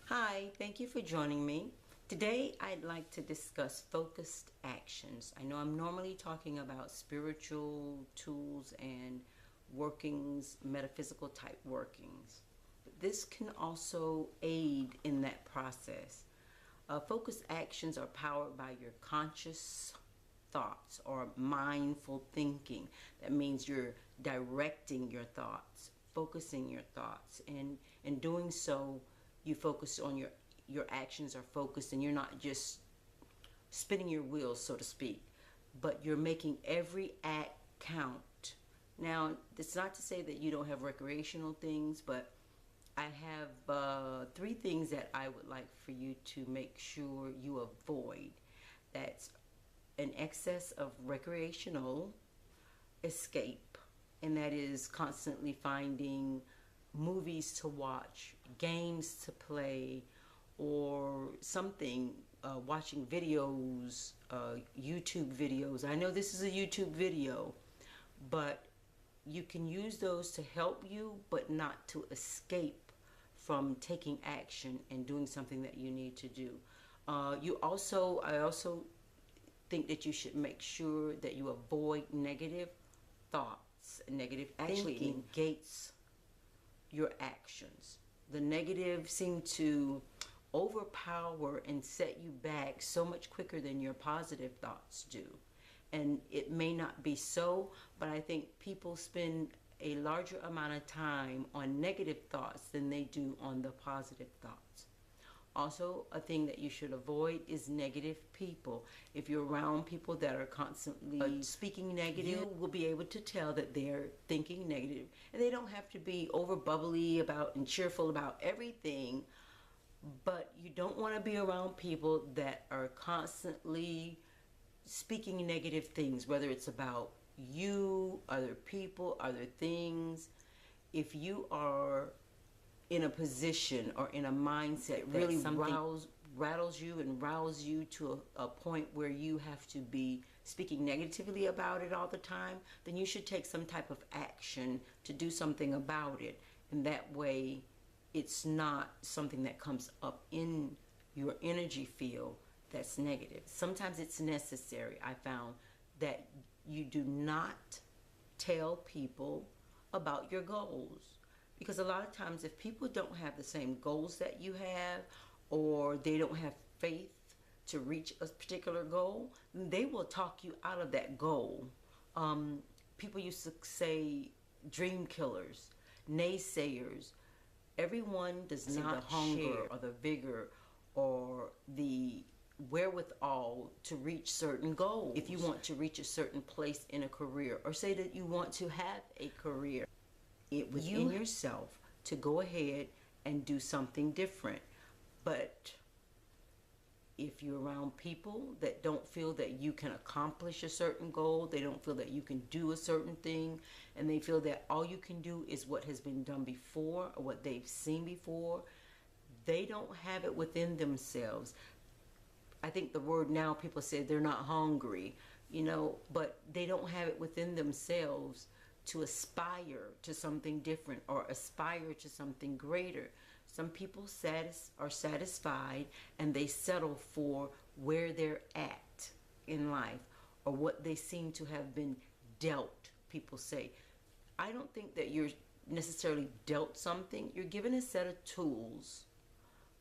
Hi, thank you for joining me. Today I'd like to discuss focused actions. I know I'm normally talking about spiritual tools and workings, metaphysical type workings, but this can also aid in that process. Focused actions are powered by your conscious thoughts or mindful thinking. That means you're directing your thoughts, focusing your thoughts, and in doing so, you focus on your actions are focused, and you're not just spinning your wheels, so to speak, but you're making every act count. Now, it's not to say that you don't have recreational things, but I have three things that I would like for you to make sure you avoid. That's an excess of recreational escape, and that is constantly finding movies to watch, games to play, or something, watching videos, YouTube videos. I know this is a YouTube video, but you can use those to help you, but not to escape from taking action and doing something that you need to do. I also think that you should make sure that you avoid negative thoughts. Negative actually negates your actions. The negative seem to overpower and set you back so much quicker than your positive thoughts do. And it may not be so, but I think people spend a larger amount of time on negative thoughts than they do on the positive thoughts. Also, a thing that you should avoid is negative people. If you're around people that are constantly speaking negative, you will be able to tell that they're thinking negative. And they don't have to be over bubbly about and cheerful about everything, but you don't want to be around people that are constantly speaking negative things, whether it's about you, other people, other things. If you are in a position or in a mindset that really rattles you and rouses you to a point where you have to be speaking negatively about it all the time, then you should take some type of action to do something about it. And that way it's not something that comes up in your energy field that's negative. Sometimes it's necessary. I found that you do not tell people about your goals, because a lot of times if people don't have the same goals that you have, or they don't have faith to reach a particular goal, they will talk you out of that goal. People used to say dream killers, naysayers. Everyone does not the hunger or the vigor or the wherewithal to reach certain goals. If you want to reach a certain place in a career, or say that you want to have a career, it within yourself to go ahead and do something different. But if you're around people that don't feel that you can accomplish a certain goal, they don't feel that you can do a certain thing, and they feel that all you can do is what has been done before or what they've seen before, they don't have it within themselves. I think the word now, people say they're not hungry, but they don't have it within themselves to aspire to something different or aspire to something greater. Some people are satisfied, and they settle for where they're at in life or what they seem to have been dealt. People say, I don't think that you're necessarily dealt something. You're given a set of tools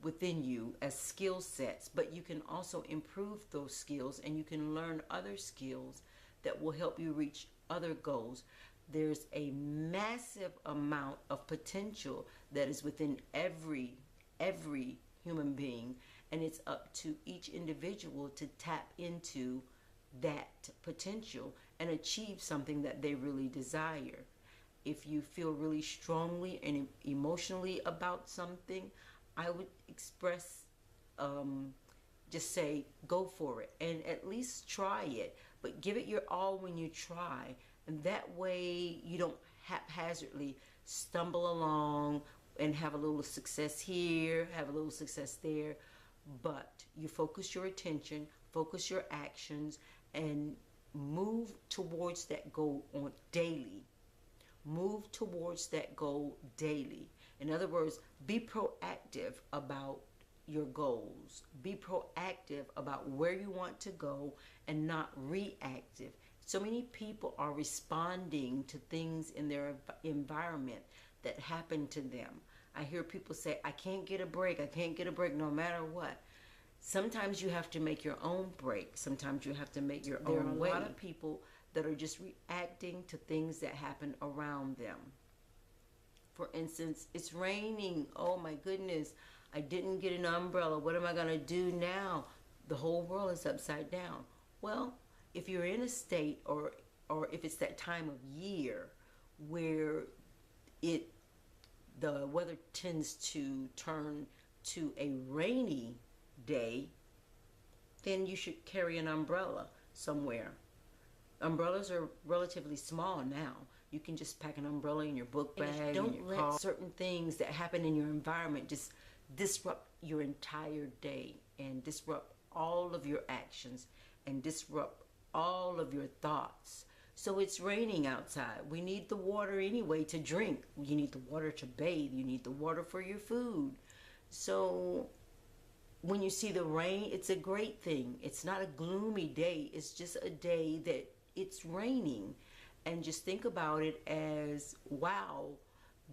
within you as skill sets, but you can also improve those skills, and you can learn other skills that will help you reach other goals. There's a massive amount of potential that is within every human being, and it's up to each individual to tap into that potential and achieve something that they really desire. If you feel really strongly and emotionally about something, I would express, just say, go for it, and at least try it, but give it your all when you try. And that way you don't haphazardly stumble along and have a little success here, have a little success there, but you focus your attention, focus your actions, and move towards that goal on daily. Move towards that goal daily. In other words, be proactive about your goals. Be proactive about where you want to go and not reactive. So many people are responding to things in their environment that happen to them. I hear people say, I can't get a break. I can't get a break no matter what. Sometimes you have to make your own break. Sometimes you have to make your own way. There are a lot of people that are just reacting to things that happen around them. For instance, it's raining. Oh my goodness, I didn't get an umbrella. What am I going to do now? The whole world is upside down. Well, if you're in a state or if it's that time of year where the weather tends to turn to a rainy day, then you should carry an umbrella somewhere. Umbrellas are relatively small now. You can just pack an umbrella in your book bag. And don't let certain things that happen in your environment just disrupt your entire day and disrupt all of your actions and disrupt all of your thoughts. So it's raining outside. We need the water anyway to drink. You need the water to bathe. You need the water for your food. So when you see the rain, it's a great thing. It's not a gloomy day. It's just a day that it's raining. And just think about it as, wow,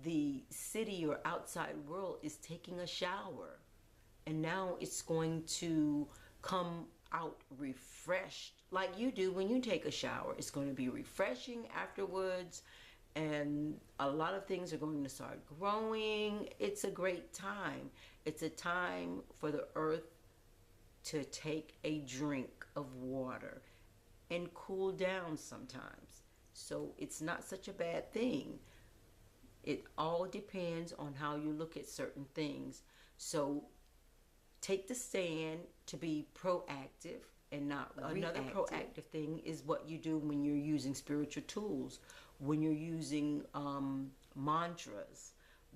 the city or outside world is taking a shower. And now it's going to come out refreshed like you do when you take a shower. It's going to be refreshing afterwards. And a lot of things are going to start growing. It's a great time. It's a time for the earth to take a drink of water and cool down sometimes. So it's not such a bad thing. It all depends on how you look at certain things. So take the stand to be proactive and not reactive. Another proactive thing is what you do when you're using spiritual tools, when you're using mantras,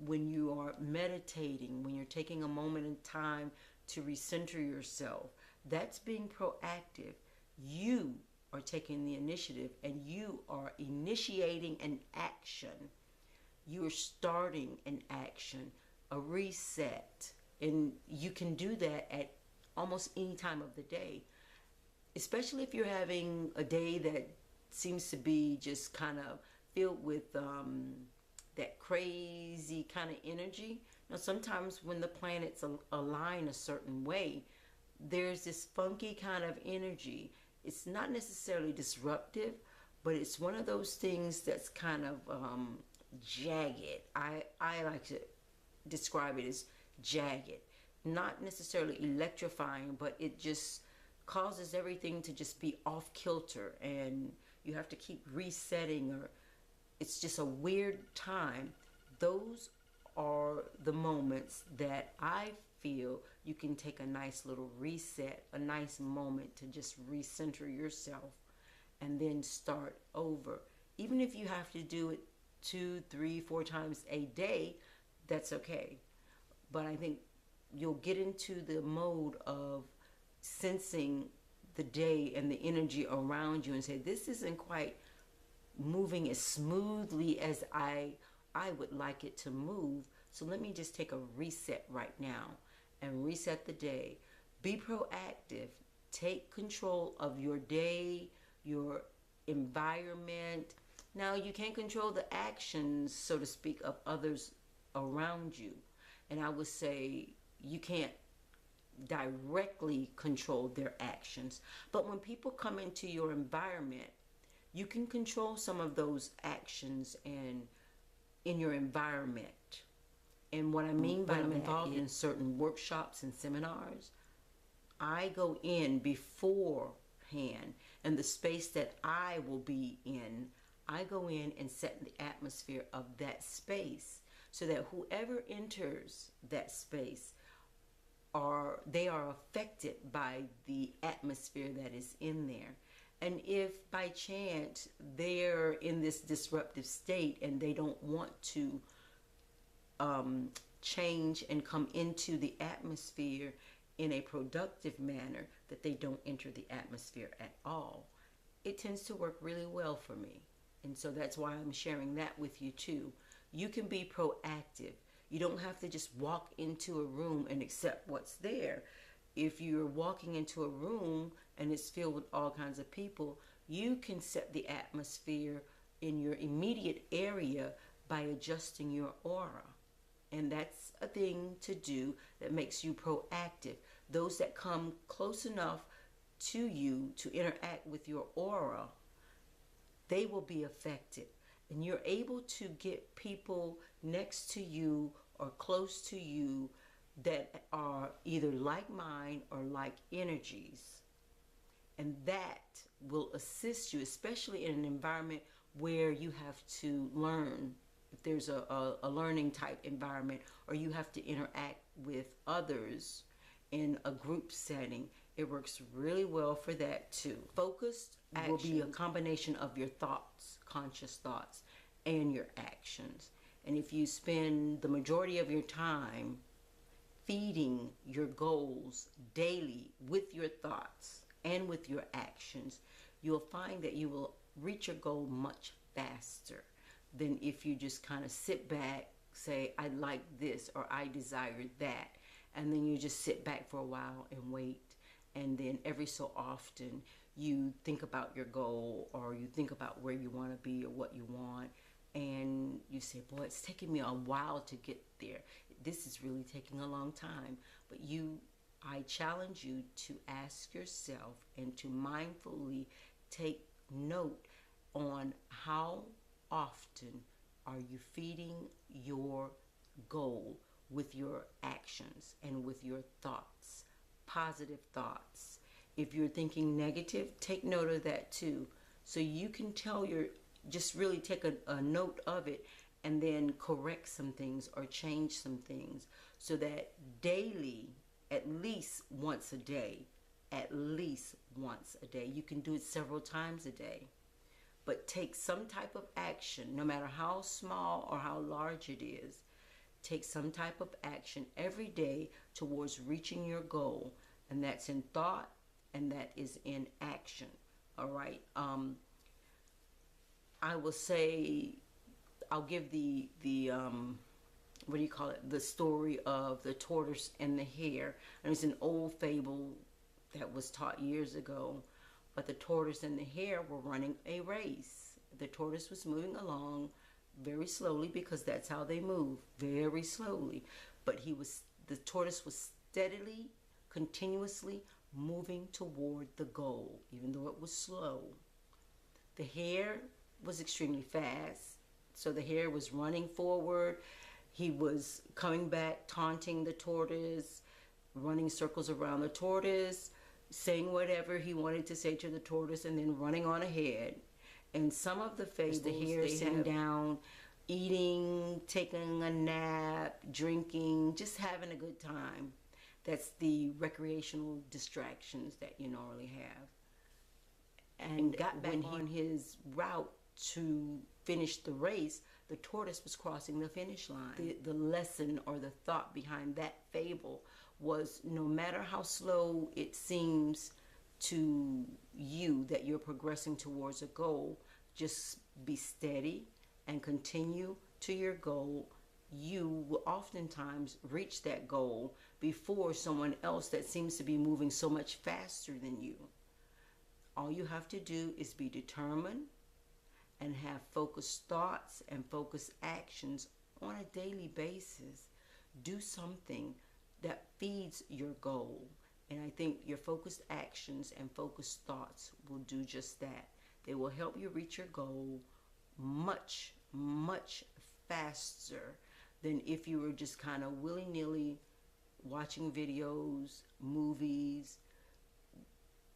when you are meditating, when you're taking a moment in time to recenter yourself. That's being proactive. You are taking the initiative and you are initiating an action. You are starting an action, a reset. And you can do that at almost any time of the day, especially if you're having a day that seems to be just kind of filled with that crazy kind of energy. Now, sometimes when the planets align a certain way, there's this funky kind of energy. It's not necessarily disruptive, but it's one of those things that's kind of jagged. I like to describe it as jagged. Not necessarily electrifying, but it just causes everything to just be off kilter, and you have to keep resetting, or it's just a weird time. Those are the moments that I feel you can take a nice little reset, a nice moment to just recenter yourself and then start over. Even if you have to do it 2, 3, 4 times a day, that's okay. But I think you'll get into the mode of sensing the day and the energy around you and say, this isn't quite moving as smoothly as I would like it to move. So let me just take a reset right now and reset the day. Be proactive. Take control of your day, your environment. Now, you can't control the actions, so to speak, of others around you. And I would say you can't directly control their actions. But when people come into your environment, you can control some of those actions and in your environment. And what I mean by I'm involved in certain workshops and seminars, I go in beforehand, and the space that I will be in, I go in and set the atmosphere of that space so that whoever enters that space they are affected by the atmosphere that is in there. And if by chance they're in this disruptive state and they don't want to change and come into the atmosphere in a productive manner, that they don't enter the atmosphere at all, it tends to work really well for me. And so that's why I'm sharing that with you too. You can be proactive. You don't have to just walk into a room and accept what's there. If you're walking into a room and it's filled with all kinds of people, you can set the atmosphere in your immediate area by adjusting your aura. And that's a thing to do that makes you proactive. Those that come close enough to you to interact with your aura, they will be affected. And you're able to get people next to you or close to you that are either like mind or like energies. And that will assist you, especially in an environment where you have to learn. If there's a learning type environment, or you have to interact with others in a group setting, it works really well for that too. Focused action will be a combination of your thoughts, conscious thoughts, and your actions. And if you spend the majority of your time feeding your goals daily with your thoughts and with your actions, you'll find that you will reach your goal much faster than if you just kind of sit back, say, I like this or I desire that, and then you just sit back for a while and wait. And then every so often you think about your goal, or you think about where you want to be or what you want, and you say, boy, it's taking me a while to get there. This is really taking a long time. But I challenge you to ask yourself and to mindfully take note on how often are you feeding your goal with your actions and with your thoughts, positive thoughts. If you're thinking negative, take note of that too. So you can just really take a note of it and then correct some things or change some things, so that daily, at least once a day, you can do it several times a day. But take some type of action, no matter how small or how large it is. Take some type of action every day towards reaching your goal. And that's in thought, and that is in action. All right. I will say, I'll give the what do you call it? The story of the tortoise and the hare. And it's an old fable that was taught years ago. But the tortoise and the hare were running a race. The tortoise was moving along very slowly, because that's how they move, very slowly. But the tortoise was steadily, continuously moving toward the goal, even though it was slow. The hare was extremely fast, so the hare was running forward. He was coming back, taunting the tortoise, running circles around the tortoise, saying whatever he wanted to say to the tortoise, and then running on ahead. And some of the fables, the hare sitting down, eating, taking a nap, drinking, just having a good time. That's the recreational distractions that you normally have. And got back on his route to finish the race, the tortoise was crossing the finish line. The lesson or the thought behind that fable was, no matter how slow it seems to you that you're progressing towards a goal, just be steady and continue to your goal. You will oftentimes reach that goal before someone else that seems to be moving so much faster than you. All you have to do is be determined and have focused thoughts and focused actions on a daily basis. Do something that feeds your goal. And I think your focused actions and focused thoughts will do just that. They will help you reach your goal much, much faster than if you were just kind of willy-nilly watching videos, movies.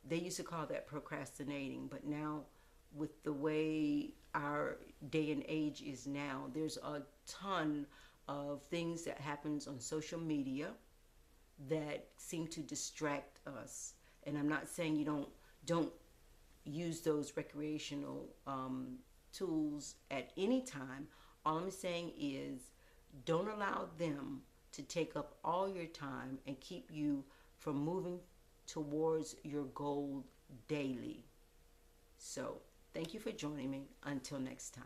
They used to call that procrastinating, but now with the way our day and age is now, there's a ton of things that happens on social media that seem to distract us. And I'm not saying you don't use those recreational tools at any time. All I'm saying is, don't allow them to take up all your time and keep you from moving towards your goal daily. So, thank you for joining me. Until next time.